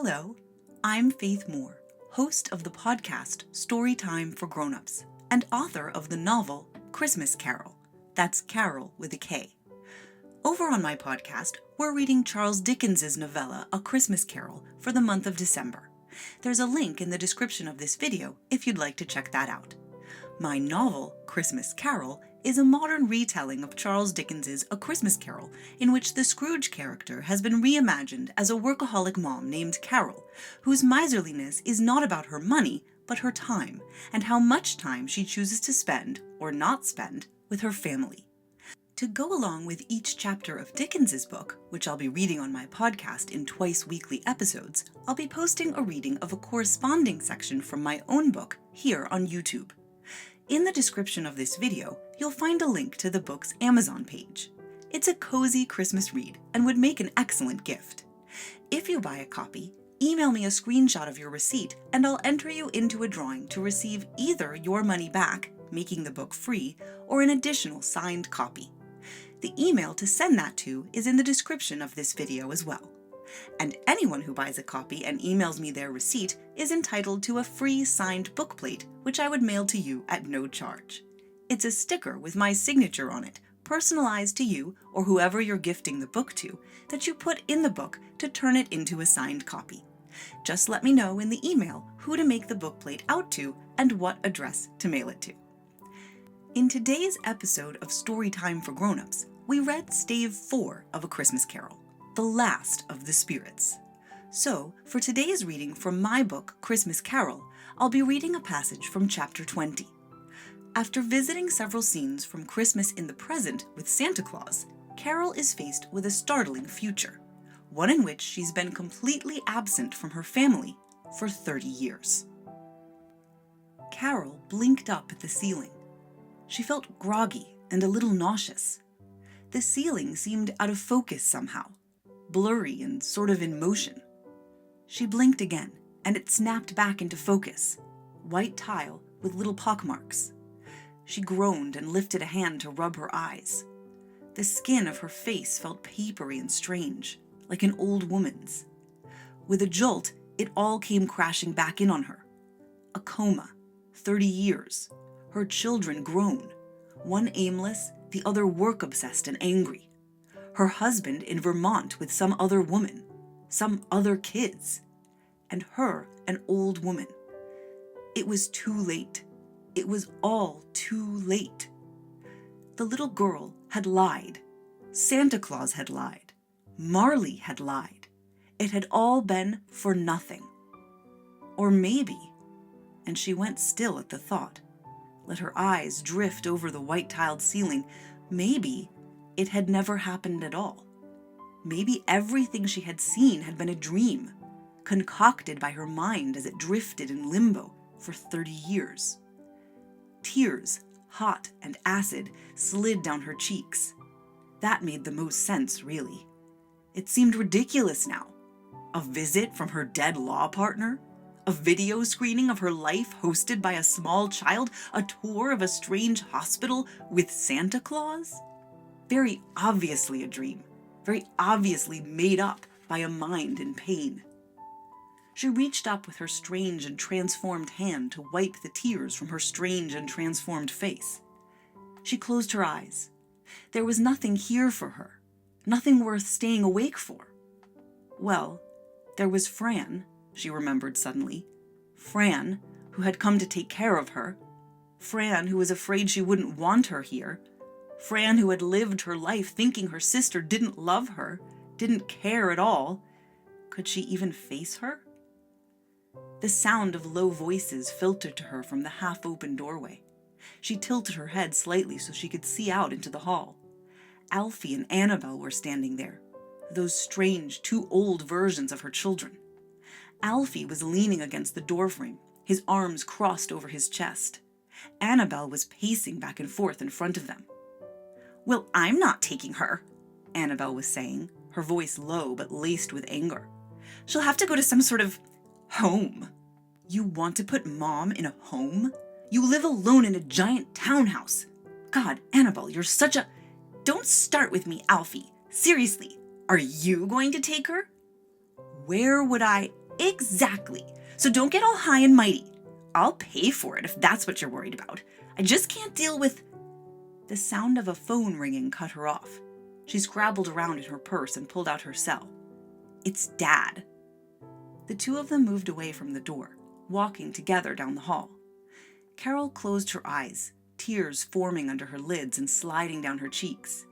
Hello, I'm Faith Moore, host of the podcast Storytime for Grown-Ups, and author of the novel Christmas Carol. That's Carol with a K. Over on my podcast, we're reading Charles Dickens's novella A Christmas Carol for the month of December. There's a link in the description of this video if you'd like to check that out. My novel, Christmas Carol, is a modern retelling of Charles Dickens's A Christmas Carol, in which the Scrooge character has been reimagined as a workaholic mom named Karol, whose miserliness is not about her money, but her time, and how much time she chooses to spend, or not spend, with her family. To go along with each chapter of Dickens's book, which I'll be reading on my podcast in twice-weekly episodes, I'll be posting a reading of a corresponding section from my own book here on YouTube. In the description of this video, you'll find a link to the book's Amazon page. It's a cozy Christmas read and would make an excellent gift. If you buy a copy, email me a screenshot of your receipt and I'll enter you into a drawing to receive either your money back, making the book free, or an additional signed copy. The email to send that to is in the description of this video as well. And anyone who buys a copy and emails me their receipt is entitled to a free signed book plate, which I would mail to you at no charge. It's a sticker with my signature on it, personalized to you or whoever you're gifting the book to, that you put in the book to turn it into a signed copy. Just let me know in the email who to make the book plate out to and what address to mail it to. In today's episode of Storytime for Grown-Ups, we read Stave 4 of A Christmas Carol, the last of the spirits. So, for today's reading from my book, Christmas Carol, I'll be reading a passage from chapter 20. After visiting several scenes from Christmas in the present with Santa Claus, Carol is faced with a startling future, one in which she's been completely absent from her family for 30 years. Carol blinked up at the ceiling. She felt groggy and a little nauseous. The ceiling seemed out of focus somehow, blurry and sort of in motion. She blinked again, and it snapped back into focus, white tile with little pockmarks. She groaned and lifted a hand to rub her eyes. The skin of her face felt papery and strange, like an old woman's. With a jolt, it all came crashing back in on her. A coma, 30 years, her children grown, one aimless, the other work-obsessed and angry. Her husband in Vermont with some other woman, some other kids, and her an old woman. It was too late. It was all too late. The little girl had lied. Santa Claus had lied. Marley had lied. It had all been for nothing. Or maybe, and she went still at the thought, let her eyes drift over the white-tiled ceiling, maybe it had never happened at all. Maybe everything she had seen had been a dream, concocted by her mind as it drifted in limbo for 30 years. Tears, hot and acid, slid down her cheeks. That made the most sense, really. It seemed ridiculous now. A visit from her dead law partner? A video screening of her life hosted by a small child? A tour of a strange hospital with Santa Claus? Very obviously a dream, very obviously made up by a mind in pain. She reached up with her strange and transformed hand to wipe the tears from her strange and transformed face. She closed her eyes. There was nothing here for her, nothing worth staying awake for. Well, there was Fran, she remembered suddenly. Fran, who had come to take care of her. Fran, who was afraid she wouldn't want her here. Fran, who had lived her life thinking her sister didn't love her, didn't care at all. Could she even face her? The sound of low voices filtered to her from the half-open doorway. She tilted her head slightly so she could see out into the hall. Alfie and Annabelle were standing there, those strange, too old versions of her children. Alfie was leaning against the doorframe, his arms crossed over his chest. Annabelle was pacing back and forth in front of them. "Well, I'm not taking her," Annabelle was saying, her voice low but laced with anger. "She'll have to go to some sort of home." "You want to put Mom in a home? You live alone in a giant townhouse. God, Annabelle, you're such a—" "Don't start with me, Alfie. Seriously, are you going to take her?" "Where would I Exactly. So don't get all high and mighty. I'll pay for it if that's what you're worried about. I just can't deal with... The sound of a phone ringing cut her off. She scrabbled around in her purse and pulled out her cell. It's Dad. The two of them moved away from the door, walking together down the hall. Karol closed her eyes, tears forming under her lids and sliding down her cheeks.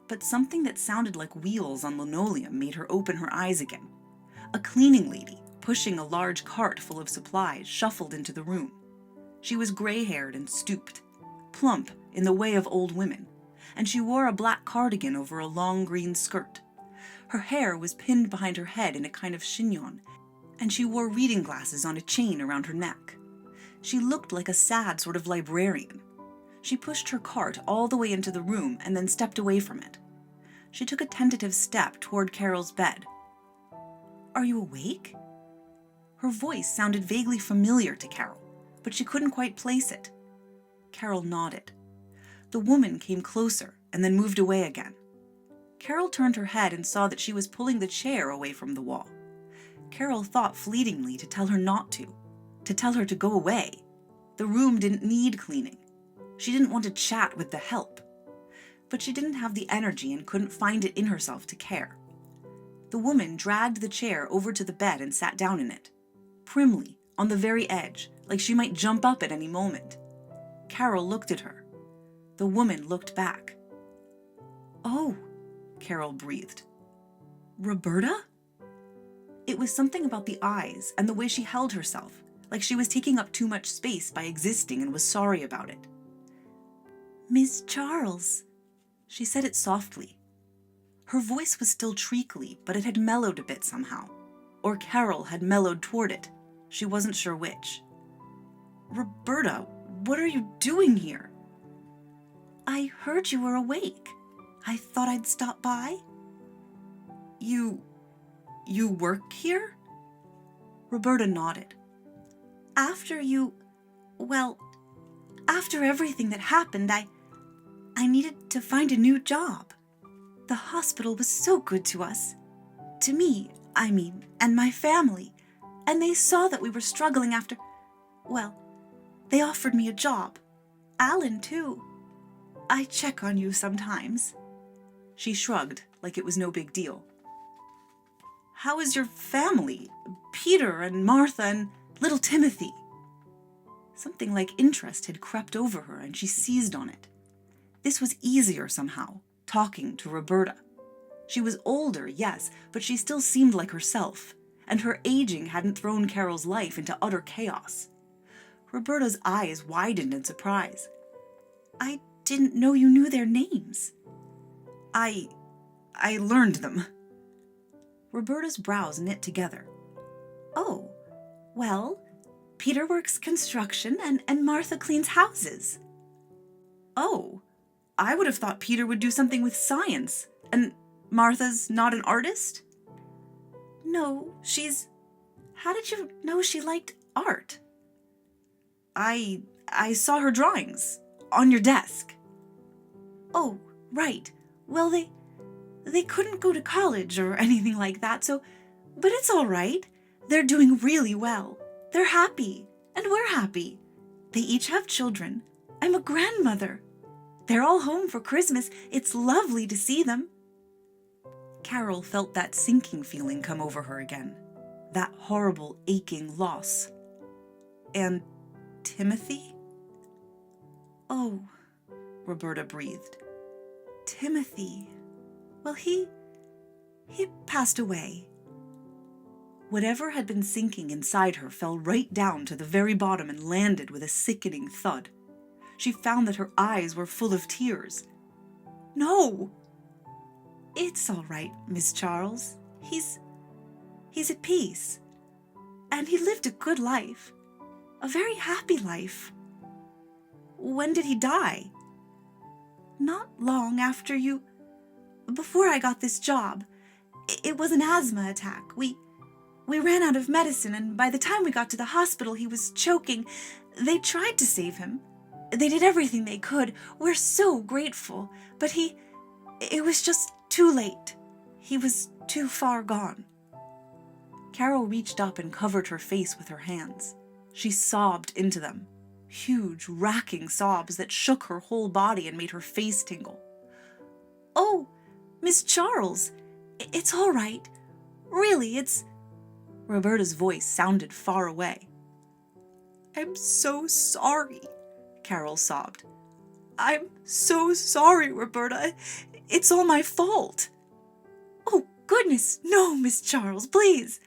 But something that sounded like wheels on linoleum made her open her eyes again. A cleaning lady, pushing a large cart full of supplies, shuffled into the room. She was gray-haired and stooped, plump in the way of old women, and she wore a black cardigan over a long green skirt. Her hair was pinned behind her head in a kind of chignon, and she wore reading glasses on a chain around her neck. She looked like a sad sort of librarian. She pushed her cart all the way into the room and then stepped away from it. She took a tentative step toward Karol's bed. Are you awake? Her voice sounded vaguely familiar to Karol, but she couldn't quite place it. Karol nodded. The woman came closer and then moved away again. Karol turned her head and saw that she was pulling the chair away from the wall. Karol thought fleetingly to tell her not to tell her to go away. The room didn't need cleaning. She didn't want to chat with the help. But she didn't have the energy and couldn't find it in herself to care. The woman dragged the chair over to the bed and sat down in it, primly, on the very edge, like she might jump up at any moment. Karol looked at her. The woman looked back. Oh, Karol breathed. Roberta? It was something about the eyes and the way she held herself, like she was taking up too much space by existing and was sorry about it. Miss Charles, she said it softly. Her voice was still treacly, but it had mellowed a bit somehow. Or Karol had mellowed toward it. She wasn't sure which. Roberta, what are you doing here? I heard you were awake. I thought I'd stop by. You work here? Roberta nodded. After everything that happened, I needed to find a new job. The hospital was so good to us. To me, I mean, and my family. And they saw that we were struggling after... Well, they offered me a job. Alan, too. I check on you sometimes. She shrugged, like it was no big deal. How is your family? Peter and Martha and little Timothy? Something like interest had crept over her, and she seized on it. This was easier somehow, talking to Roberta. She was older, yes, but she still seemed like herself, and her aging hadn't thrown Karol's life into utter chaos. Roberta's eyes widened in surprise. I didn't know you knew their names. I learned them. Roberta's brows knit together. Oh, well, Peter works construction and Martha cleans houses. Oh, I would have thought Peter would do something with science, and Martha's not an artist? No, she's... How did you know she liked art? I saw her drawings on your desk. Oh, right. Well, they couldn't go to college or anything like that, so... But it's all right. They're doing really well. They're happy, and we're happy. They each have children. I'm a grandmother. They're all home for Christmas. It's lovely to see them. Karol felt that sinking feeling come over her again. That horrible, aching loss. And Timothy? Oh, Roberta breathed. Timothy. Well, he passed away. Whatever had been sinking inside her fell right down to the very bottom and landed with a sickening thud. She found that her eyes were full of tears. No! It's all right, Miss Charles. He's at peace. And he lived a good life. A very happy life. When did he die? Not long after you... Before I got this job. It was an asthma attack. We ran out of medicine, and by the time we got to the hospital, he was choking. They tried to save him. They did everything they could. We're so grateful. But it was just too late. He was too far gone. Karol reached up and covered her face with her hands. She sobbed into them, huge, racking sobs that shook her whole body and made her face tingle. "Oh, Miss Charles, it's all right. Really, it's..." Roberta's voice sounded far away. "I'm so sorry," Karol sobbed. "I'm so sorry, Roberta. It's all my fault." "Oh, goodness, no, Miss Charles, please."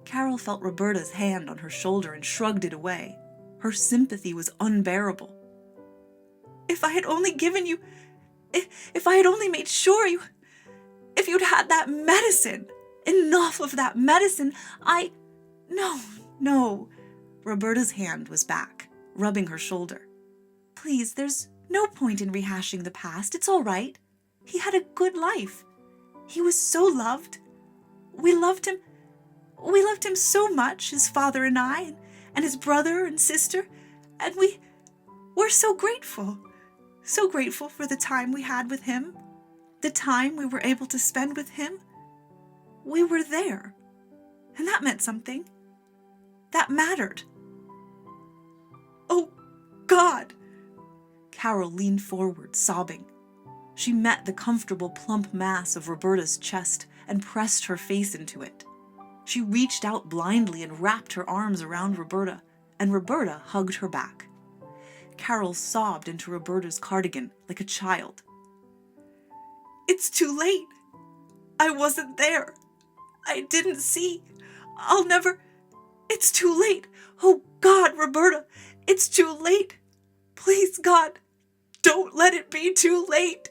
Karol felt Roberta's hand on her shoulder and shrugged it away. Her sympathy was unbearable. If I had only made sure if you'd had that medicine, enough of that medicine, No. Roberta's hand was back, rubbing her shoulder. "Please, there's no point in rehashing the past. It's all right. He had a good life. He was so loved. We loved him so much, his father and I, and his brother and sister, and we're so grateful for the time we had with him, the time we were able to spend with him. We were there, and that meant something. That mattered." "Oh, God!" Karol leaned forward, sobbing. She met the comfortable, plump mass of Roberta's chest and pressed her face into it. She reached out blindly and wrapped her arms around Roberta, and Roberta hugged her back. Karol sobbed into Roberta's cardigan like a child. "It's too late. I wasn't there. I didn't see. I'll never... It's too late. Oh, God, Roberta, it's too late. Please, God, don't let it be too late."